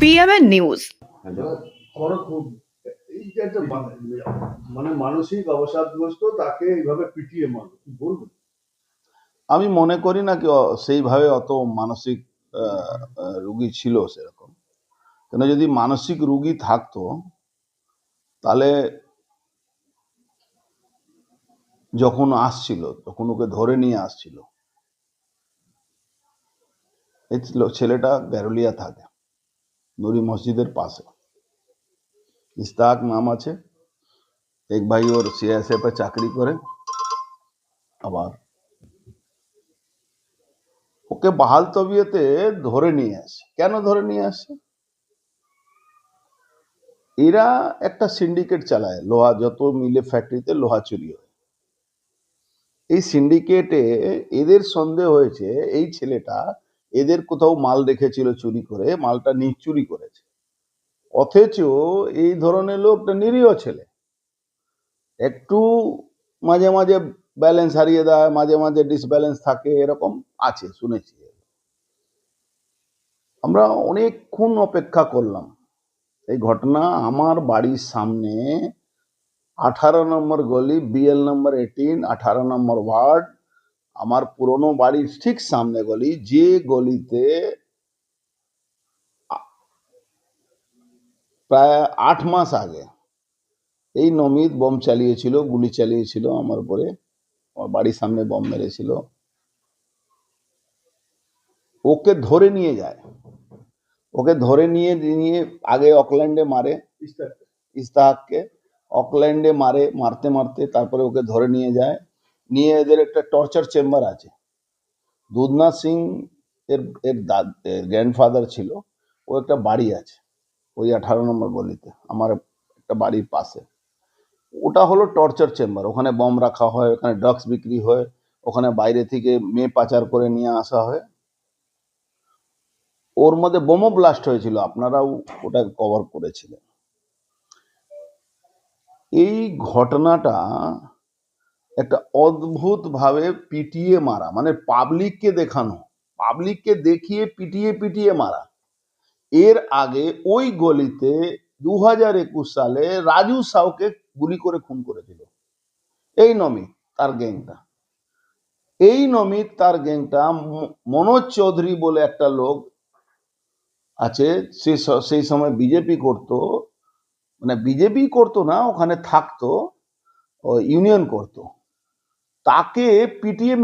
PMN news. এই যে একটা মানে মানসিক অবসাদগ্রস্ত তাকে এইভাবে পিটিয়ে মারলো, কি বলবেন? আমি মনে করি না কি সেইভাবে অত মানসিক রুগী ছিল সেরকম। কেন যদি মানসিক রুগী থাকতো তাহলে যখন আসছিল তখন ওকে ধরে নিয়ে আসছিল। এই ছেলেটা গ্যারোলিয়া থাকে, নুরি মসজিদের পাশে। ইস্তাক নাম আছে। এক ভাই ওর সিআইএসএফ এ চাকরি করে। আবার ওকে বাহাল তবিয়তে ধরে নিয়ে আসে। কেন ধরে নিয়ে আসে? এরা একটা সিন্ডিকেট চালায়, লোহা যত মিলে ফ্যাক্টরিতে লোহা চুরি হয়। এই সিন্ডিকেটে এদের সন্দেহ হয়েছে এই ছেলেটা এদের কোথাও মাল রেখেছিল চুরি করে, মালটা চুরি করেছে। অথচ এই ধরনের লোকটা নিরীহ ছেলে, একটু মাঝে মাঝে ব্যালেন্স হারিয়ে দেয়, মাঝে মাঝে ডিসব্যালেন্স থাকে, এরকম আছে শুনেছি। আমরা অনেকক্ষণ অপেক্ষা করলাম। এই ঘটনা আমার বাড়ির সামনে 18 নম্বর গলি, বিএল নম্বর 18, 18 নম্বর ওয়ার্ড, আমার পুরনো বাড়ির ঠিক সামনে গলি, যে গলিতে প্রায় 8 মাস আগে এই নমিত বম চালিয়েছিল, গুলি চালিয়েছিল আমার উপরে, আমার বাড়ির সামনে বম মেরেছিল। ওকে ধরে নিয়ে যায়, ওকে ধরে নিয়ে নিয়ে আগে অকল্যান্ডে মারে, ইস্তাককে অকল্যান্ডে মারে, মারতে মারতে তারপরে ওকে ধরে নিয়ে যায়। নিয়ে এদের একটা টর্চার চেম্বার আছে। দুধনাথ সিং এর এর গ্র্যান্ডফাদার ছিল, ও একটা বাড়ি আছে ওই 18 নম্বর গলিতে, আমার একটা বাড়ির পাশে। ওটা হলো টর্চার চেম্বার। ওখানে বম রাখা হয়, ওখানে ড্রাগস বিক্রি হয়, ওখানে বাইরে থেকে মেয়ে পাচার করে নিয়ে আসা হয়। ওর মধ্যে বোমও ব্লাস্ট হয়েছিল, আপনারাও ওটা কভার করেছিলেন। এই ঘটনাটা একটা অদ্ভুত ভাবে পিটিয়ে মারা, মানে পাবলিককে দেখানো, পাবলিককে দেখিয়ে পিটিয়ে পিটিয়ে মারা। এর আগে ওই গলিতে 2021 সালে রাজু সাউকে গুলি করে খুন করেছিল এই নমিত তার গ্যাংটা। এই নমিত তার গ্যাংটা মনোজ চৌধুরী বলে একটা লোক আছে, সেই সময় বিজেপি করতো, মানে বিজেপি করতো না, ওখানে থাকতো, ইউনিয়ন করতো। তাকে পিটিয়ে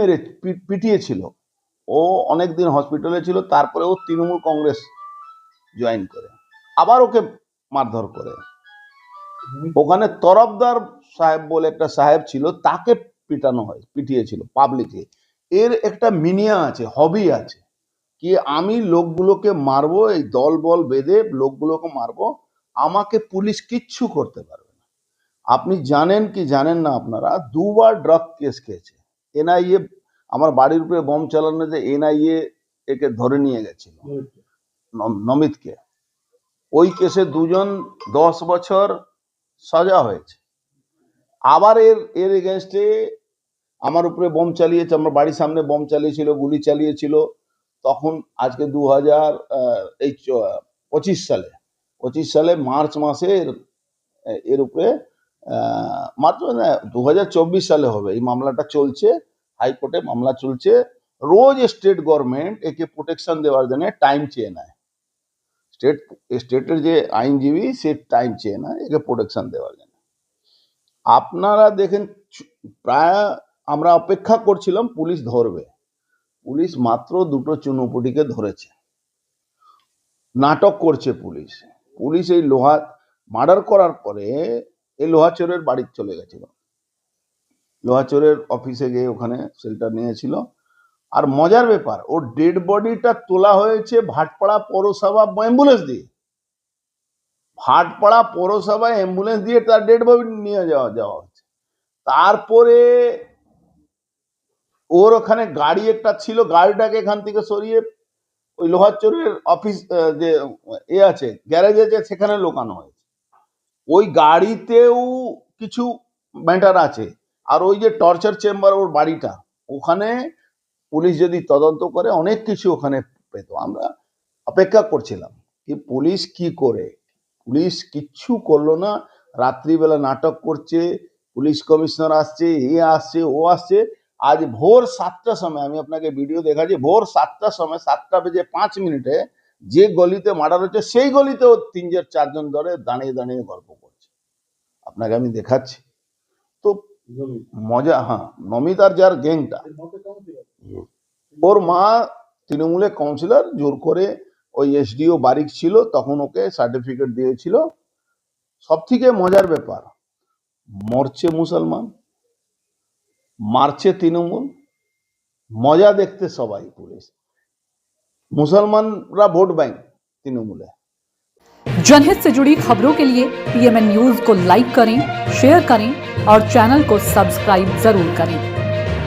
পিটিয়েছিল। ও অনেকদিন হসপিটালে ছিল, তারপরে ও তৃণমূল কংগ্রেস জয়েন করে আবার ওকে মারধর করে। ওখানে তরফদার সাহেব বলে একটা সাহেব ছিল, তাকে পিটানো হয়, পিটিয়েছিল পাবলিকে। এর একটা মিনিয়া আছে, হবি আছে, কি আমি লোকগুলোকে মারবো, এই দল বল বেঁধে লোকগুলোকে মারবো, আমাকে পুলিশ কিচ্ছু করতে পারবে না। আপনি জানেন কি জানেন না, আপনারা 2বার ড্রাগ কেস খেয়েছে এনআইএ। আমার বাড়ির উপরে বম চালানোতে এনআইএ একে ধরে নিয়ে গেছিল, নমিতকে। ওই কেসে 2জন 10 বছর সাজা হয়েছে। আবার এর এগেনস্টে আমার উপরে বম চালিয়েছে, আমার বাড়ির সামনে বম চালিয়েছিল, গুলি চালিয়েছিল। তখন আজকে 25 সালে মার্চ মাসে এর উপরে মাত্র 2024 সালে হবে, এই মামলাটা চলছে, হাইকোর্টে মামলা চলছে। রোজ স্টেট গভর্নমেন্ট একে প্রোটেকশন দেওয়ার জন্য টাইম চেয়ে নেয়। স্টেটের যে আইনজীবী সে টাইম চেয়ে নেয় একে প্রোটেকশন দেওয়ার জন্য। আপনারা দেখেন, প্রায় আমরা অপেক্ষা করছিলাম পুলিশ ধরবে, পুলিশ মাত্র 2টো চুনোপুটিকে ধরেছে। নাটক করছে পুলিশ। পুলিশ এই লোহা মার্ডার করার পরে এই লোহাচোরের বাড়ি চলে গেছিল, লোহাচোরের অফিসে গিয়ে ওখানে শেল্টার নিয়েছিল। আর মজার ব্যাপার, ওর ডেড বডিটা তোলা হয়েছে ভাটপাড়া পৌরসভা অ্যাম্বুলেন্স দিয়ে। ভাটপাড়া পৌরসভা অ্যাম্বুলেন্স দিয়ে তার ডেড বডি নিয়ে যাওয়া হচ্ছে। তারপরে ওর ওখানে গাড়ি একটা ছিল, গাড়িটাকে এখান থেকে সরিয়ে ওই লোহাচোরের অফিস যে আছে গ্যারেজ আছে সেখানে লোকানো হয়েছে। ওই গাড়িতেও কিছু ম্যাটার আছে। আর ওই যে টর্চার চেম্বার ওর বাড়িটা, ওখানে পুলিশ যদি তদন্ত করে অনেক কিছু ওখানে পেত। আমরা অপেক্ষা করছিলাম কি পুলিশ কি করে, পুলিশ কিচ্ছু করলো না, রাত্রিবেলা নাটক করছে, পুলিশ কমিশনার আসছে, এ আসছে, ও আসছে। আজ ভোর 7টার সময় আমি আপনাকে ভিডিও দেখাচ্ছি, ভোর 7টার সময় 7:05 যে গলিতে মার্ডার হচ্ছে সেই গলিতেও 3-4 জন ধরে দাঁড়িয়ে দাঁড়িয়ে গল্প করছে, আপনাকে আমি দেখাচ্ছি। তো জমি মজা, হ্যাঁ, নমিত আর যার গ্যাংটা, ওর মা তৃণমূলের কাউন্সিলর, জোর করে ওই এসডিও বারিক ছিল তখন, ওকে সার্টিফিকেট দিয়েছিল। সব থেকে মজার ব্যাপার, মরছে মুসলমান, মারছে তৃণমূল, মজা দেখতে সবাই পুলিশ, মুসলমানরা ভোট ব্যাংক তৃণমূলে। जनहित से जुड़ी खबरों के लिए PMN न्यूज को लाइक करें, शेयर करें और चैनल को सब्सक्राइब जरूर करें।